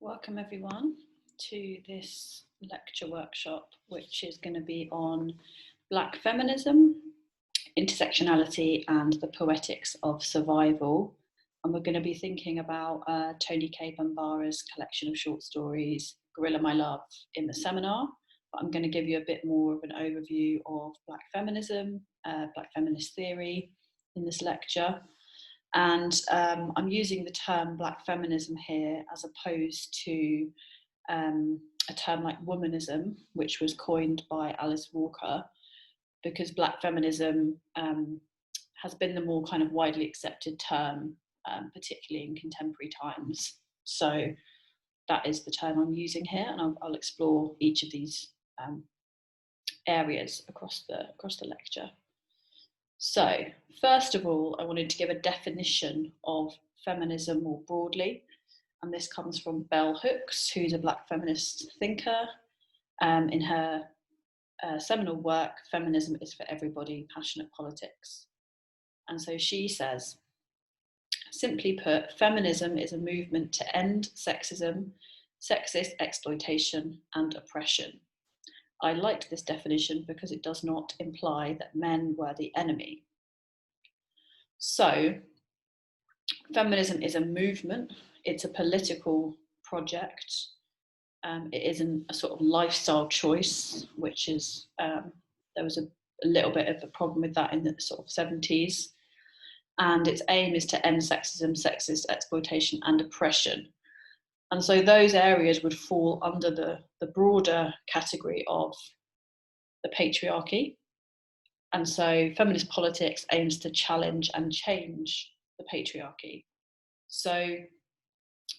Welcome everyone to this lecture workshop, which is going to be on Black feminism, intersectionality and the poetics of survival. And we're going to be thinking about Tony K. Bambara's collection of short stories, Gorilla My Love, in the seminar. But I'm going to give you a bit more of an overview of Black feminism, Black feminist theory in this lecture. And I'm using the term Black feminism here as opposed to a term like womanism, which was coined by Alice Walker, because Black feminism has been the more kind of widely accepted term, particularly in contemporary times. So that is the term I'm using here, and I'll explore each of these areas across the lecture. So, first of all, I wanted to give a definition of feminism more broadly, and this comes from Bell Hooks, who's a Black feminist thinker. In her seminal work, Feminism is for Everybody, Passionate Politics. And so she says, simply put, feminism is a movement to end sexism, sexist exploitation, and oppression. I liked this definition because it does not imply that men were the enemy. So, feminism is a movement, it's a political project, it isn't a sort of lifestyle choice, which is, there was a little bit of a problem with that in the sort of 70s. And its aim is to end sexism, sexist exploitation, and oppression. And so those areas would fall under the broader category of the patriarchy. And so feminist politics aims to challenge and change the patriarchy. So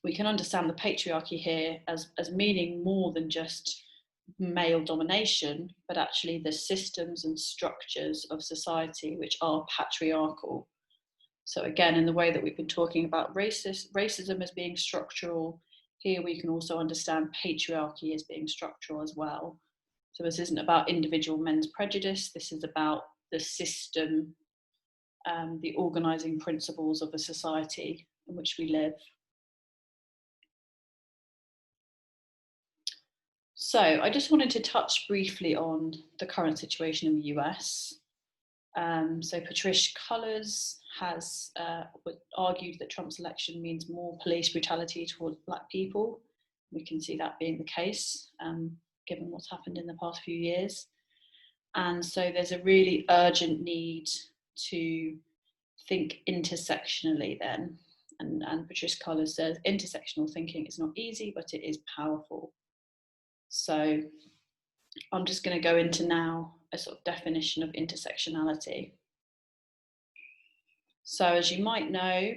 we can understand the patriarchy here as meaning more than just male domination, but actually the systems and structures of society which are patriarchal. So again, in the way that we've been talking about racism as being structural, here we can also understand patriarchy as being structural as well. So this isn't about individual men's prejudice, this is about the system, the organising principles of a society in which we live. So I just wanted to touch briefly on the current situation in the US. So Patricia Cullors has argued that Trump's election means more police brutality towards Black people. We can see that being the case, given what's happened in the past few years. And so there's a really urgent need to think intersectionally then. And Patricia Cullors says intersectional thinking is not easy, but it is powerful. So I'm just going to go into now a sort of definition of intersectionality. So as you might know,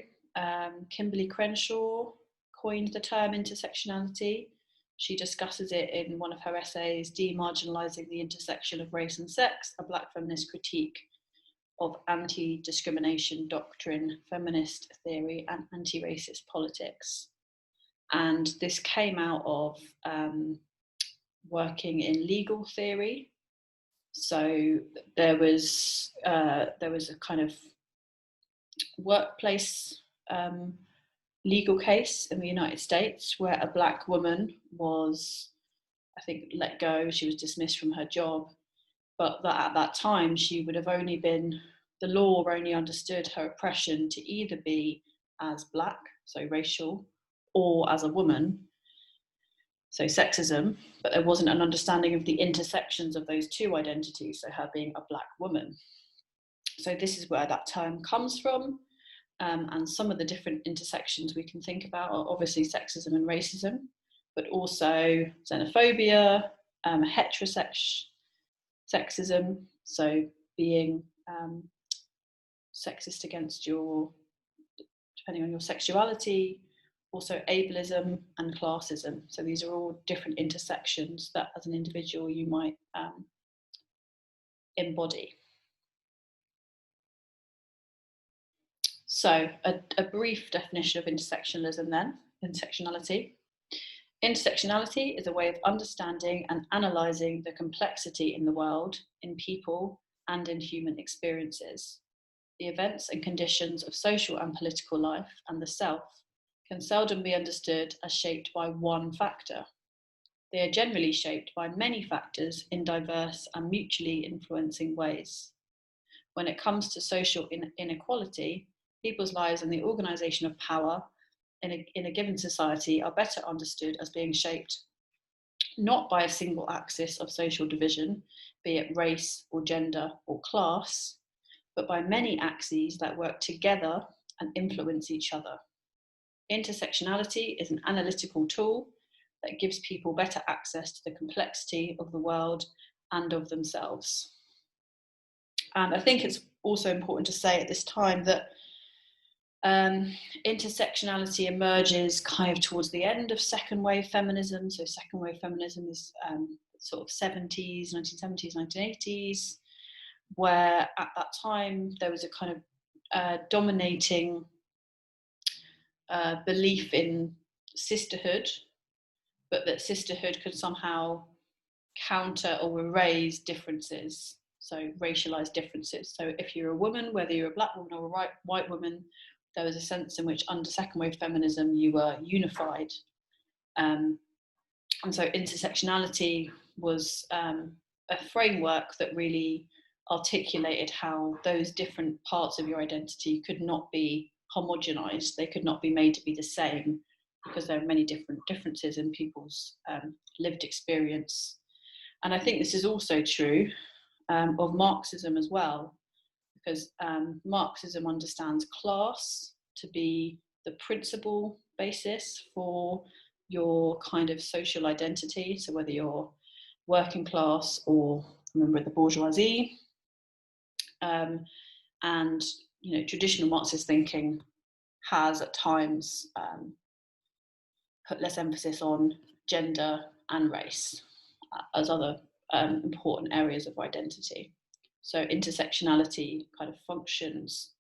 Kimberly Crenshaw coined the term intersectionality. She discusses it in one of her essays, Demarginalizing the Intersection of Race and Sex, a Black feminist critique of anti-discrimination doctrine, feminist theory, and anti-racist politics. And this came out of working in legal theory. So there was a kind of workplace legal case in the United States where a Black woman was, I think, let go. She was dismissed from her job, but that at that time she would have only been, the law only understood her oppression to either be as Black, so racial, or as a woman, so sexism, but there wasn't an understanding of the intersections of those two identities, so her being a Black woman. So this is where that term comes from. And some of the different intersections we can think about are obviously sexism and racism, but also xenophobia, heterosexism, so being sexist against depending on your sexuality, also ableism and classism. So these are all different intersections that as an individual you might embody. So a brief definition of intersectionalism then, intersectionality. Intersectionality is a way of understanding and analysing the complexity in the world, in people, and in human experiences. The events and conditions of social and political life and the self can seldom be understood as shaped by one factor. They are generally shaped by many factors in diverse and mutually influencing ways. When it comes to social inequality, people's lives and the organisation of power in a given society are better understood as being shaped not by a single axis of social division, be it race or gender or class, but by many axes that work together and influence each other. Intersectionality is an analytical tool that gives people better access to the complexity of the world and of themselves. And I think it's also important to say at this time that intersectionality emerges kind of towards the end of second wave feminism. So second wave feminism is sort of 70s, 1970s, 1980s, where at that time there was a kind of dominating belief in sisterhood, but that sisterhood could somehow counter or erase differences, so racialized differences. So if you're a woman, whether you're a black woman or a white woman, there was a sense in which under second wave feminism you were unified. And so intersectionality was a framework that really articulated how those different parts of your identity could not be homogenized. They could not be made to be the same because there are many different differences in people's lived experience. And I think this is also true of Marxism as well, because Marxism understands class to be the principal basis for your kind of social identity. So whether you're working class or a member of the bourgeoisie, and traditional Marxist thinking has at times put less emphasis on gender and race as other important areas of identity. So intersectionality kind of functions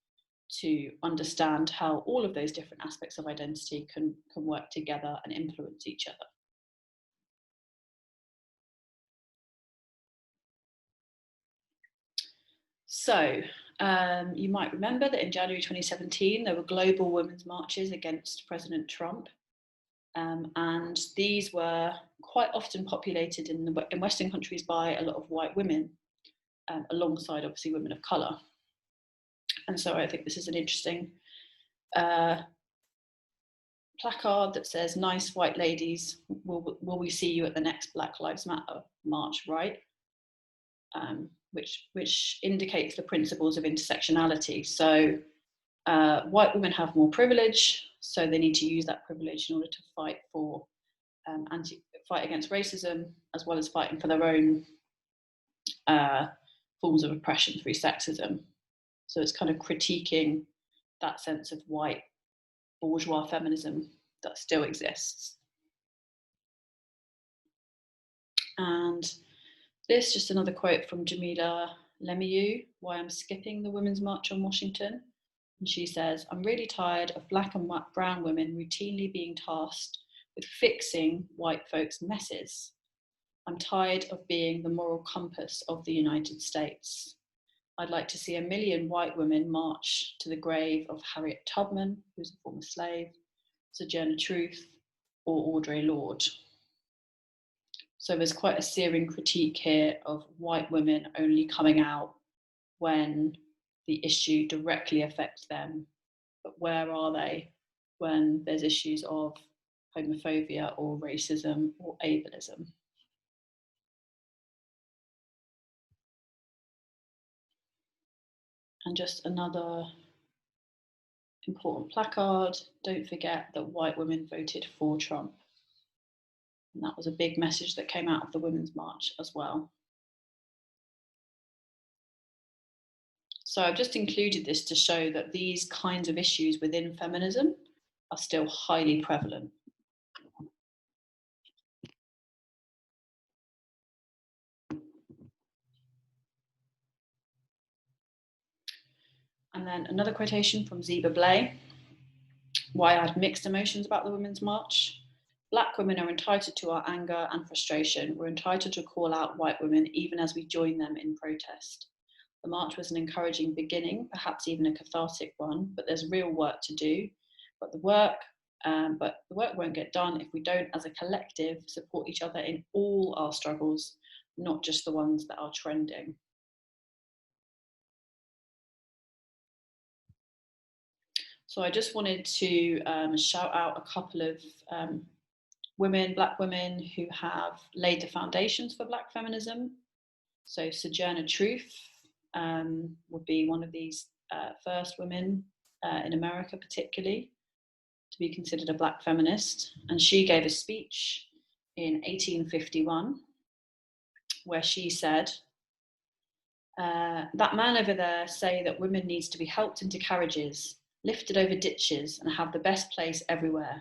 to understand how all of those different aspects of identity can work together and influence each other. So you might remember that in January 2017, there were global women's marches against President Trump. And these were quite often populated in Western countries by a lot of white women, alongside obviously women of colour. And so I think this is an interesting placard that says, "Nice white ladies, will we see you at the next Black Lives Matter march, right?" Which indicates the principles of intersectionality. So white women have more privilege, so they need to use that privilege in order to fight for fight against racism, as well as fighting for their own forms of oppression through sexism. So it's kind of critiquing that sense of white bourgeois feminism that still exists. And this, just another quote from Jamila Lemieux, "Why I'm skipping the Women's March on Washington." And she says, "I'm really tired of black and brown women routinely being tasked with fixing white folks' messes. I'm tired of being the moral compass of the United States. I'd like to see 1 million white women march to the grave of Harriet Tubman, who's a former slave, Sojourner Truth, or Audre Lorde." So there's quite a searing critique here of white women only coming out when the issue directly affects them. But where are they when there's issues of homophobia or racism or ableism? And just another important placard, "Don't forget that white women voted for Trump." And that was a big message that came out of the Women's March as well. So I've just included this to show that these kinds of issues within feminism are still highly prevalent. And then another quotation from Zeba Blay, "Why I had mixed emotions about the Women's March. Black women are entitled to our anger and frustration. We're entitled to call out white women even as we join them in protest. The march was an encouraging beginning, perhaps even a cathartic one, but there's real work to do. But the work but the work won't get done if we don't, as a collective, support each other in all our struggles, not just the ones that are trending. So I just wanted to shout out a couple of women, Black women, who have laid the foundations for Black feminism. So Sojourner Truth would be one of these first women in America, particularly, to be considered a Black feminist. And she gave a speech in 1851 where she said, that man over there say that women needs to be helped into carriages, lifted over ditches, and have the best place everywhere.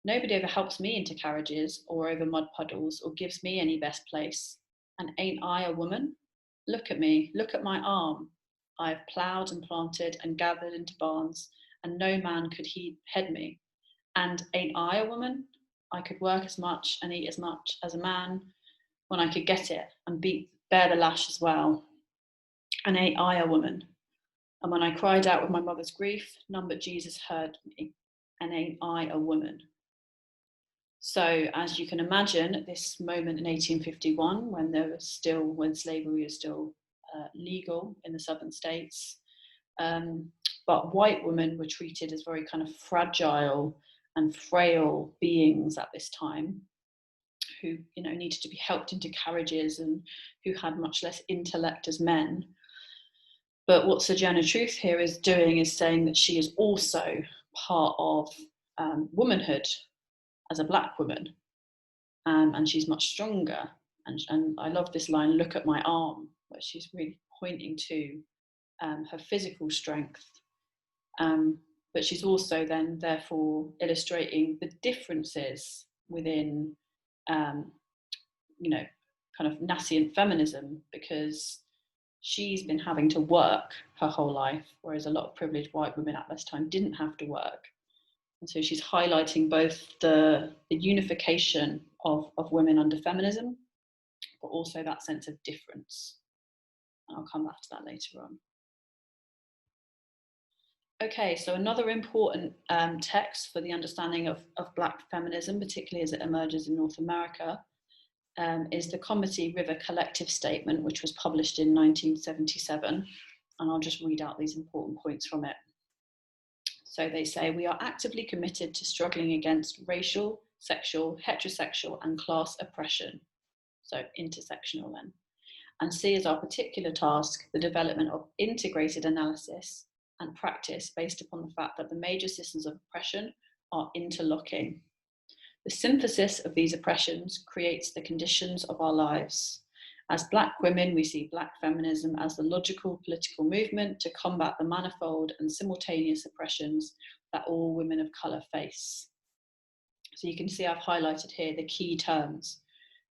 Nobody ever helps me into carriages or over mud puddles or gives me any best place. And ain't I a woman? Look at me, look at my arm. I have ploughed and planted and gathered into barns, and no man could head me. And ain't I a woman? I could work as much and eat as much as a man when I could get it, and bear the lash as well. And ain't I a woman? And when I cried out with my mother's grief, none but Jesus heard me. And ain't I a woman? So, as you can imagine, at this moment in 1851, when slavery was still legal in the southern states, but white women were treated as very kind of fragile and frail beings at this time, who needed to be helped into carriages and who had much less intellect as men. But what Sojourner Truth here is doing is saying that she is also part of womanhood as a Black woman, and she's much stronger. And I love this line, look at my arm, where she's really pointing to her physical strength. But she's also then therefore illustrating the differences within, kind of nascent feminism, because she's been having to work her whole life, whereas a lot of privileged white women at this time didn't have to work. And so she's highlighting both the unification of women under feminism, but also that sense of difference. And I'll come back to that later on. Okay, so another important text for the understanding of Black feminism, particularly as it emerges in North America, is the Comity River Collective Statement, which was published in 1977. And I'll just read out these important points from it. So they say, we are actively committed to struggling against racial, sexual, heterosexual, and class oppression, so intersectional then, and see as our particular task the development of integrated analysis and practice based upon the fact that the major systems of oppression are interlocking. The synthesis of these oppressions creates the conditions of our lives. As Black women, we see Black feminism as the logical political movement to combat the manifold and simultaneous oppressions that all women of colour face. So you can see I've highlighted here the key terms: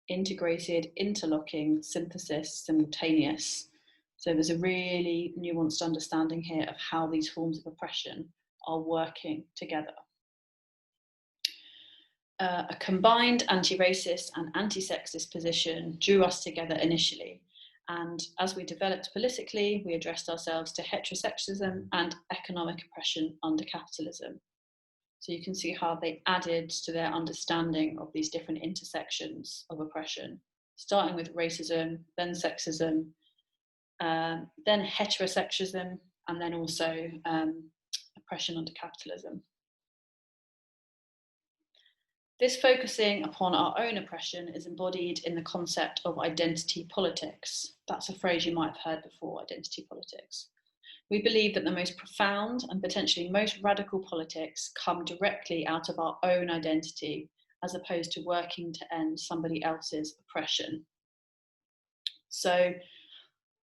integrated, interlocking, synthesis, simultaneous. So there's a really nuanced understanding here of how these forms of oppression are working together. A combined anti-racist and anti-sexist position drew us together initially. And as we developed politically, we addressed ourselves to heterosexism and economic oppression under capitalism. So you can see how they added to their understanding of these different intersections of oppression, starting with racism, then sexism, then heterosexism, and then also oppression under capitalism. This focusing upon our own oppression is embodied in the concept of identity politics. That's a phrase you might have heard before, identity politics. We believe that the most profound and potentially most radical politics come directly out of our own identity, as opposed to working to end somebody else's oppression. So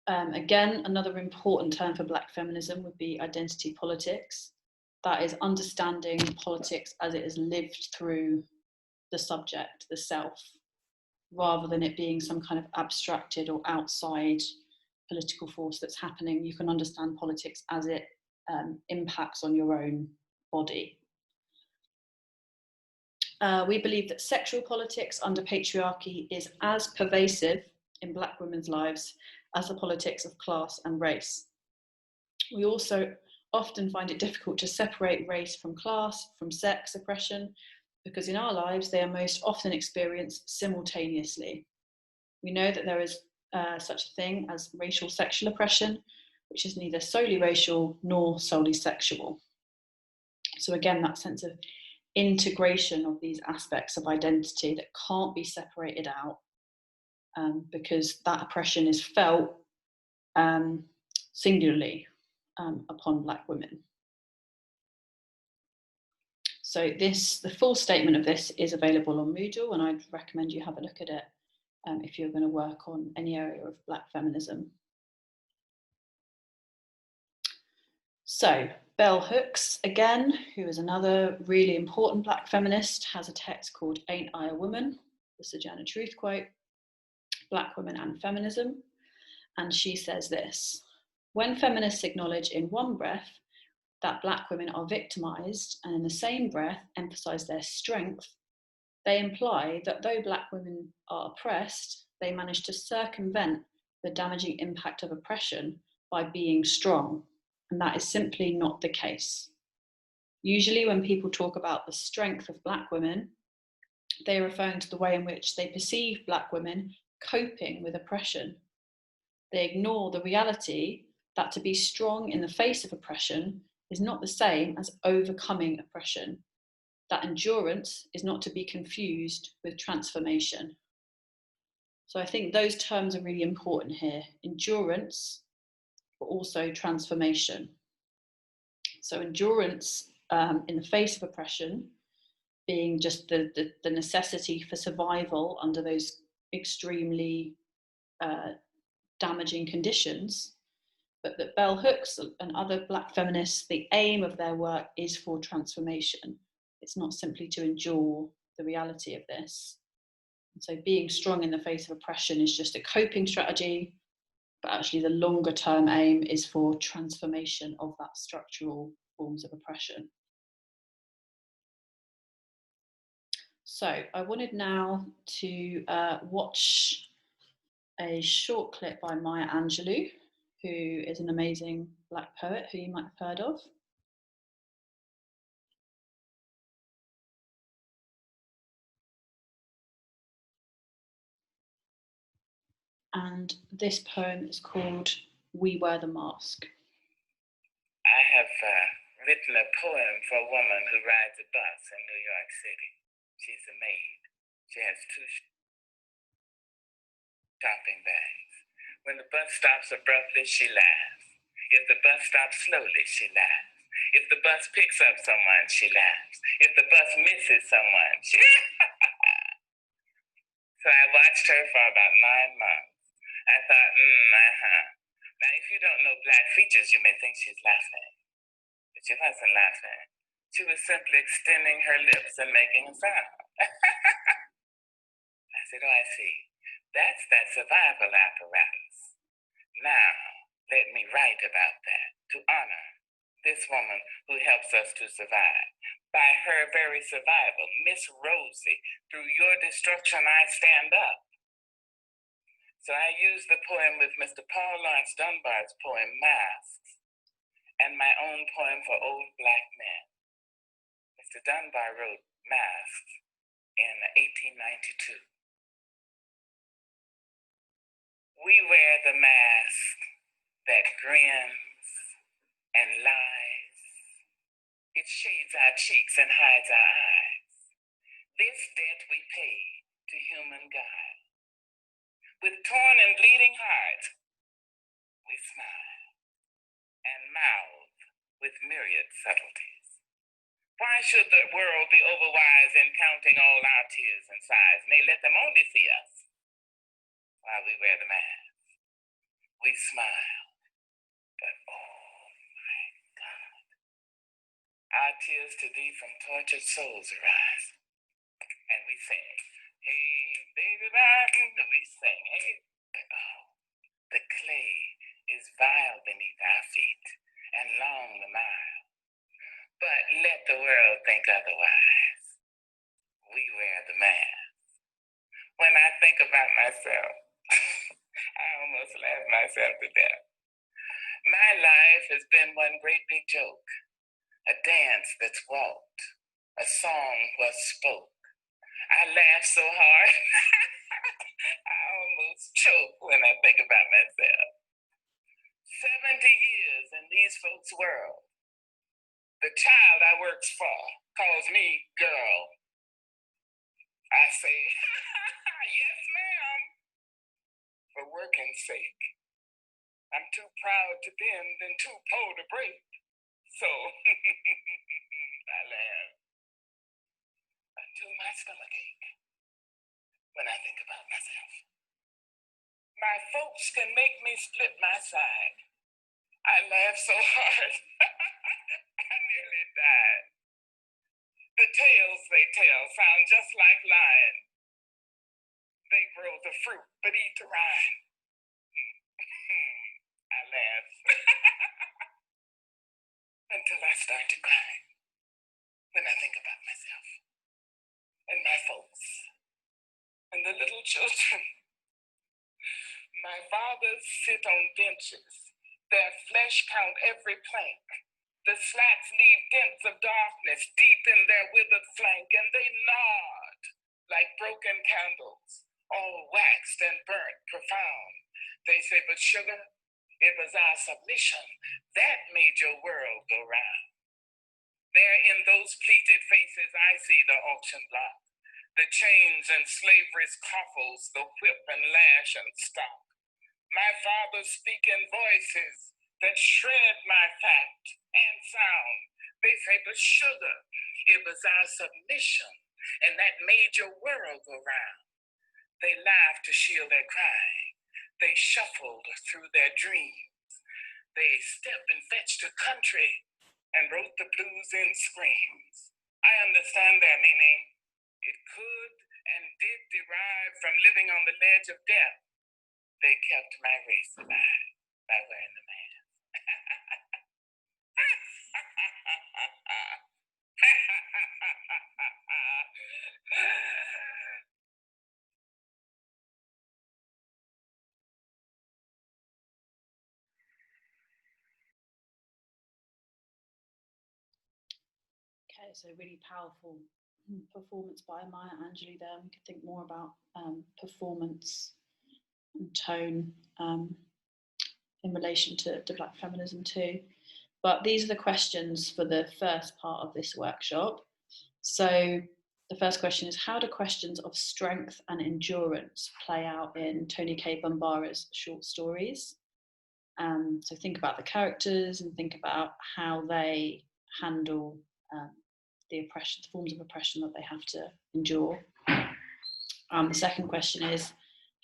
again, another important term for Black feminism would be identity politics. That is understanding politics as it is lived through the subject, the self, rather than it being some kind of abstracted or outside political force that's happening. You can understand politics as it impacts on your own body. We believe that sexual politics under patriarchy is as pervasive in Black women's lives as the politics of class and race. We also often find it difficult to separate race from class, from sex oppression, because in our lives they are most often experienced simultaneously. We know that there is such a thing as racial sexual oppression, which is neither solely racial nor solely sexual. So again, that sense of integration of these aspects of identity that can't be separated out, because that oppression is felt singularly upon Black women. So the full statement of this is available on Moodle, and I'd recommend you have a look at it if you're going to work on any area of Black feminism. So Bell Hooks, again, who is another really important Black feminist, has a text called Ain't I a Woman? The Sojourner Truth quote, Black Women and Feminism. And she says this: when feminists acknowledge in one breath that Black women are victimized and in the same breath emphasize their strength, they imply that though Black women are oppressed, they manage to circumvent the damaging impact of oppression by being strong. And that is simply not the case. Usually when people talk about the strength of Black women, they are referring to the way in which they perceive Black women coping with oppression. They ignore the reality that to be strong in the face of oppression is not the same as overcoming oppression. That endurance is not to be confused with transformation. So I think those terms are really important here: endurance, but also transformation. So endurance in the face of oppression being just the necessity for survival under those extremely damaging conditions. But that Bell Hooks and other Black feminists, the aim of their work is for transformation. It's not simply to endure the reality of this. And so being strong in the face of oppression is just a coping strategy, but actually the longer term aim is for transformation of that structural forms of oppression. So I wanted now to watch a short clip by Maya Angelou, who is an amazing Black poet who you might have heard of. And this poem is called We Wear the Mask. I have written a poem for a woman who rides a bus in New York City. She's a maid. She has 2 shopping bags. When the bus stops abruptly, she laughs. If the bus stops slowly, she laughs. If the bus picks up someone, she laughs. If the bus misses someone, she So I watched her for about 9 months. I thought, Now, if you don't know Black features, you may think she's laughing. But she wasn't laughing. She was simply extending her lips and making a sound. I said, oh, I see. That's that survival apparatus. Now, let me write about that to honor this woman who helps us to survive. By her very survival, Miss Rosie, through your destruction I stand up. So I used the poem with Mr. Paul Laurence Dunbar's poem, Masks, and my own poem for old Black men. Mr. Dunbar wrote Masks in 1892. We wear the mask that grins and lies. It shades our cheeks and hides our eyes. This debt we pay to human guile. With torn and bleeding hearts, we smile and mouth with myriad subtleties. Why should the world be overwise in counting all our tears and sighs? Nay, let them only see us while we wear the mask. We smile, but oh my God. Our tears to thee from tortured souls arise. And we sing, hey, baby, we sing, hey. Oh, the clay is vile beneath our feet, and long the mile. But let the world think otherwise. We wear the mask. When I think about myself, I almost laugh myself to death. My life has been one great big joke, a dance that's walked, a song was spoke. I laugh so hard, I almost choke when I think about myself. 70 years in these folks' world. The child I works for calls me girl. I say, yes, ma'am, for working's sake. I'm too proud to bend and too poor to break. So I laugh until my stomach ache when I think about myself. My folks can make me split my side. I laugh so hard, I nearly died. The tales they tell sound just like lying. They grow the fruit, but eat the rind. I laugh until I start to cry when I think about myself and my folks and the little children. My fathers sit on benches. Their flesh count every plank. The slats leave dents of darkness deep in their withered flank, and they nod like broken candles, all waxed and burnt profound. They say, but sugar, it was our submission that made your world go round. There in those pleated faces, I see the auction block, the chains and slavery's coffles, the whip and lash and stock. My fathers speak in voices that shred my fact and sound. They say, but sugar, it was our submission, and that made your world go round. They laughed to shield their crying. They shuffled through their dreams. They stepped and fetched a country and wrote the blues in screams. I understand their meaning. It could and did derive from living on the ledge of death. They kept my race alive by wearing the mask. Okay, so really powerful performance by Maya Angelou there. We could think more about performance and tone in relation to Black feminism too. But these are the questions for the first part of this workshop. So the first question is, how do questions of strength and endurance play out in Toni Cade Bambara's short stories? So think about the characters and think about how they handle the oppression, the forms of oppression that they have to endure. The second question is,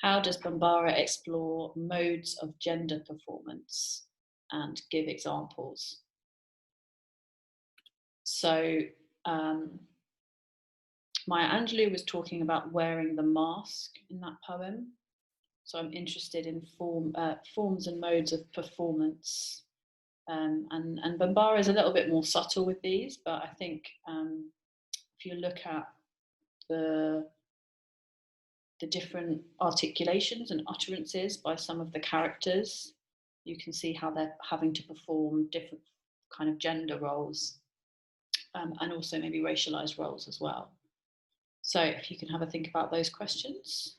how does Bambara explore modes of gender performance and give examples? So Maya Angelou was talking about wearing the mask in that poem. So I'm interested in forms and modes of performance. And Bambara is a little bit more subtle with these, but I think if you look at the different articulations and utterances by some of the characters, you can see how they're having to perform different kind of gender roles and also maybe racialized roles as well. So if you can have a think about those questions.